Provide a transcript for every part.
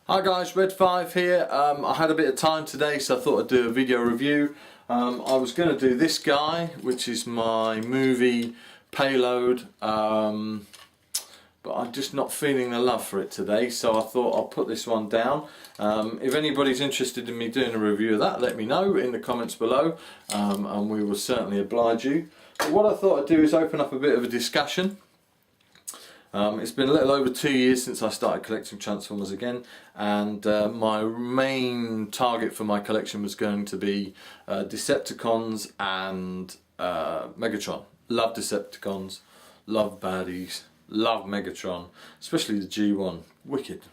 Hi guys, Red5 here. I had a bit of time today, so I thought I'd do a video review. I was going to do this guy, which is my movie Payload, but I'm just not feeling the love for it today, so I thought I'll put this one down. If anybody's interested in me doing a review of that, let me know in the comments below, and we will certainly oblige you. But what I thought I'd do is open up a bit of a discussion. It's been a little over 2 years since I started collecting Transformers again, and my main target for my collection was going to be Decepticons and Megatron. Love Decepticons, love baddies, love Megatron, especially the G1. Wicked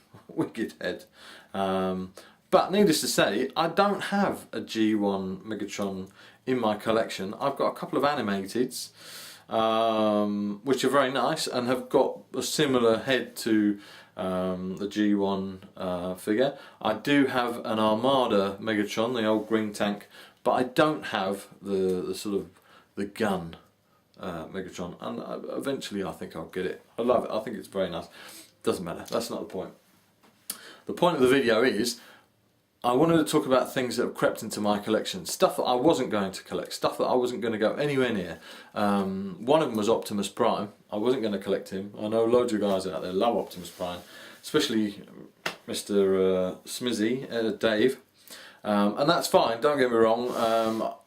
head. But needless to say, I don't have a G1 Megatron in my collection. I've got a couple of animateds, which are very nice and have got a similar head to the G1 figure. I do have an Armada Megatron, the old green tank, but I don't have the sort of the gun Megatron, and eventually I think I'll get it. I love it, I think it's very nice. Doesn't matter, that's not the point. The point of the video is I wanted to talk about things that have crept into my collection, stuff that I wasn't going to collect, stuff that I wasn't going to go anywhere near. One of them was Optimus Prime. I wasn't going to collect him. I know loads of guys out there love Optimus Prime, especially Mr. Smizzy, Dave, and that's fine, don't get me wrong.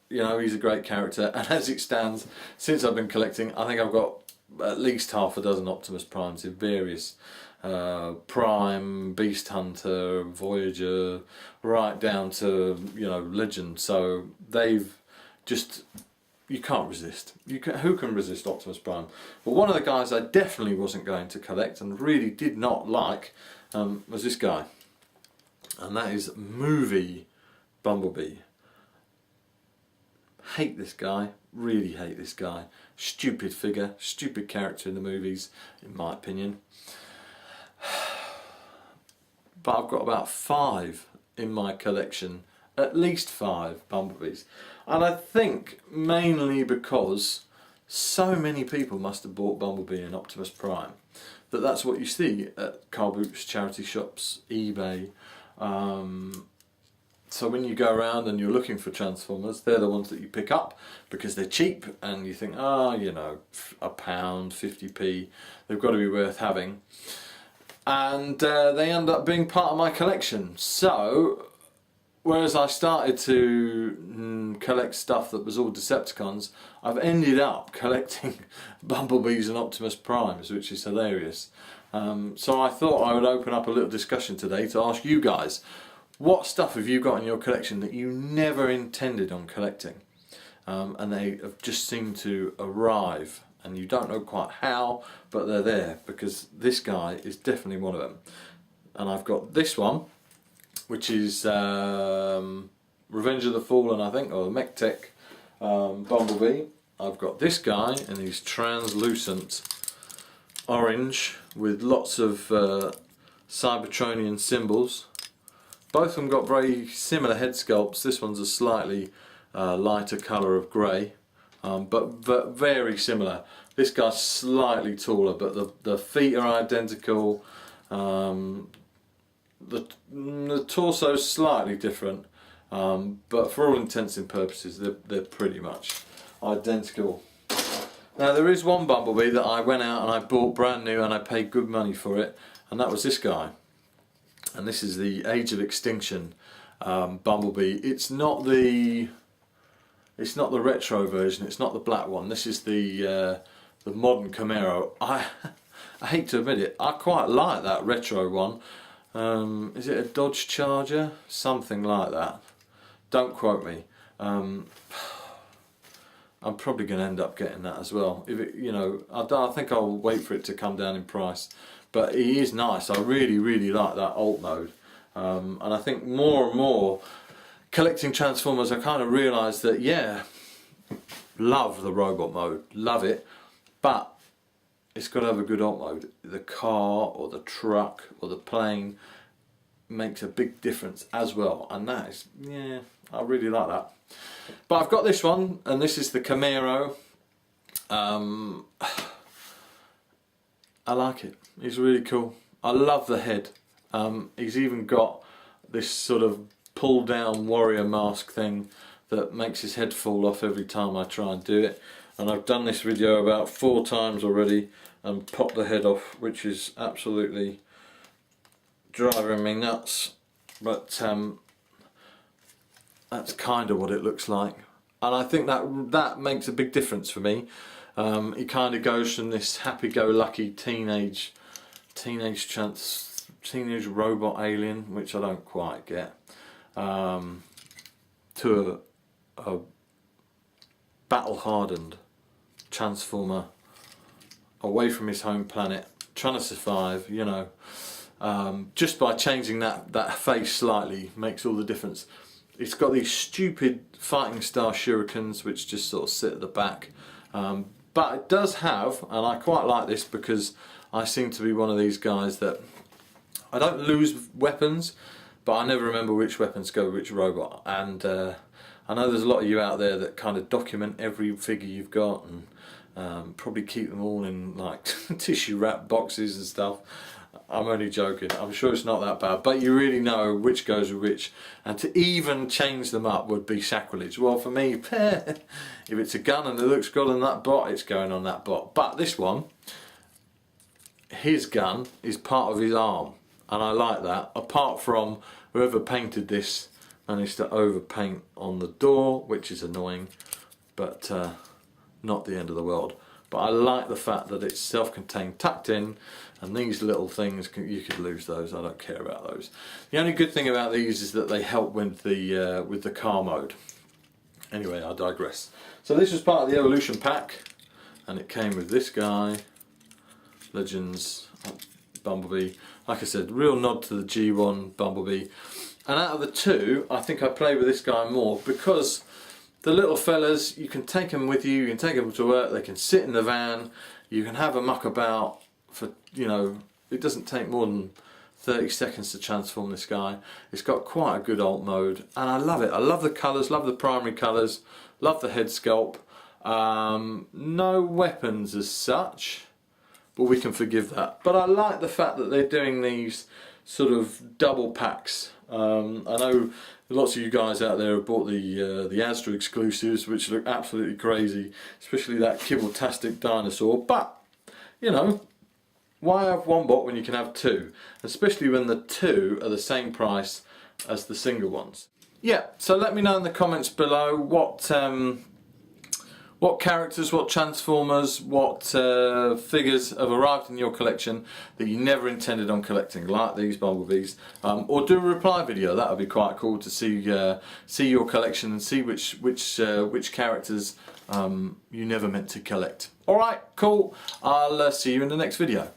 You know, he's a great character, and as it stands, since I've been collecting, I think I've got at least half a dozen Optimus Primes in various Prime, Beast Hunter, Voyager, right down to, you know, Legend. So they've just, you can't resist. Who can resist Optimus Prime? But one of the guys I definitely wasn't going to collect and really did not like was this guy, and that is Movie Bumblebee. Hate this guy, really hate this guy. Stupid figure, stupid character in the movies, in my opinion. But I've got about 5 in my collection, at least 5 Bumblebees, and I think mainly because so many people must have bought Bumblebee and Optimus Prime that's what you see at car boots, charity shops, eBay. So when you go around and you're looking for Transformers, they're the ones that you pick up because they're cheap, and you think, oh, you know, £1, 50p, they've got to be worth having. And they end up being part of my collection. So, whereas I started to collect stuff that was all Decepticons, I've ended up collecting Bumblebees and Optimus Primes, which is hilarious. So I thought I would open up a little discussion today to ask you guys, what stuff have you got in your collection that you never intended on collecting? And they have just seemed to arrive, and you don't know quite how, but they're there, because this guy is definitely one of them. And I've got this one, which is Revenge of the Fallen, I think, or the MechTech Bumblebee. I've got this guy, and he's translucent orange with lots of Cybertronian symbols. Both of them got very similar head sculpts. This one's a slightly lighter colour of grey, but very similar. This guy's slightly taller, but the feet are identical. The torso's slightly different, but for all intents and purposes they're pretty much identical. Now there is one Bumblebee that I went out and I bought brand new, and I paid good money for it, and that was this guy. And this is the Age of Extinction Bumblebee. It's not the retro version. It's not the black one. This is the modern Camaro. I hate to admit it, I quite like that retro one. Is it a Dodge Charger? Something like that. Don't quote me. I'm probably going to end up getting that as well. If it, you know, I think I'll wait for it to come down in price. But he is nice. I really like that alt mode, and I think more and more collecting Transformers, I kind of realised that, yeah, love the robot mode, love it, but it's got to have a good alt mode. The car or the truck or the plane makes a big difference as well, and that is, yeah, I really like that. But I've got this one, and this is the Camaro. I like it. It's really cool. I love the head. He's even got this sort of pull down warrior mask thing that makes his head fall off every time I try and do it. And I've done this video about 4 times already and popped the head off, which is absolutely driving me nuts. But that's kind of what it looks like, and I think that makes a big difference for me. He kind of goes from this happy-go-lucky teenage robot alien, which I don't quite get, to a battle-hardened transformer away from his home planet, trying to survive, you know. Just by changing that face slightly makes all the difference. It's got these stupid fighting star shurikens which just sort of sit at the back, but it does have, and I quite like this because I seem to be one of these guys that I don't lose weapons, but I never remember which weapons go with which robot. And I know there's a lot of you out there that kind of document every figure you've got and probably keep them all in like tissue wrap boxes and stuff. I'm only joking, I'm sure it's not that bad, but you really know which goes with which, and to even change them up would be sacrilege. Well, for me, if it's a gun and it looks good on that bot, it's going on that bot. But this one, his gun is part of his arm, and I like that, apart from whoever painted this managed to overpaint on the door, which is annoying, but not the end of the world. But I like the fact that it's self-contained, tucked in, and these little things, you could lose those, I don't care about those. The only good thing about these is that they help with the car mode. Anyway, I digress. So this was part of the Evolution pack, and it came with this guy, Legends Bumblebee. Like I said, real nod to the G1 Bumblebee. And out of the two, I think I play with this guy more because the little fellas, you can take them with you can take them to work, they can sit in the van, you can have a muck about for, you know, it doesn't take more than 30 seconds to transform this guy. It's got quite a good alt mode, and I love it. I love the colours, love the primary colours, love the head sculpt. No weapons as such, but we can forgive that. But I like the fact that they're doing these sort of double packs. I know lots of you guys out there have bought the Asda exclusives, which look absolutely crazy, especially that Kibble-tastic dinosaur. But you know, why have one bot when you can have two? Especially when the two are the same price as the single ones. Yeah, so let me know in the comments below what characters, what transformers, what figures have arrived in your collection that you never intended on collecting, like these Bumblebees. Or do a reply video. That would be quite cool to see your collection and see which characters you never meant to collect. Alright, cool. I'll see you in the next video.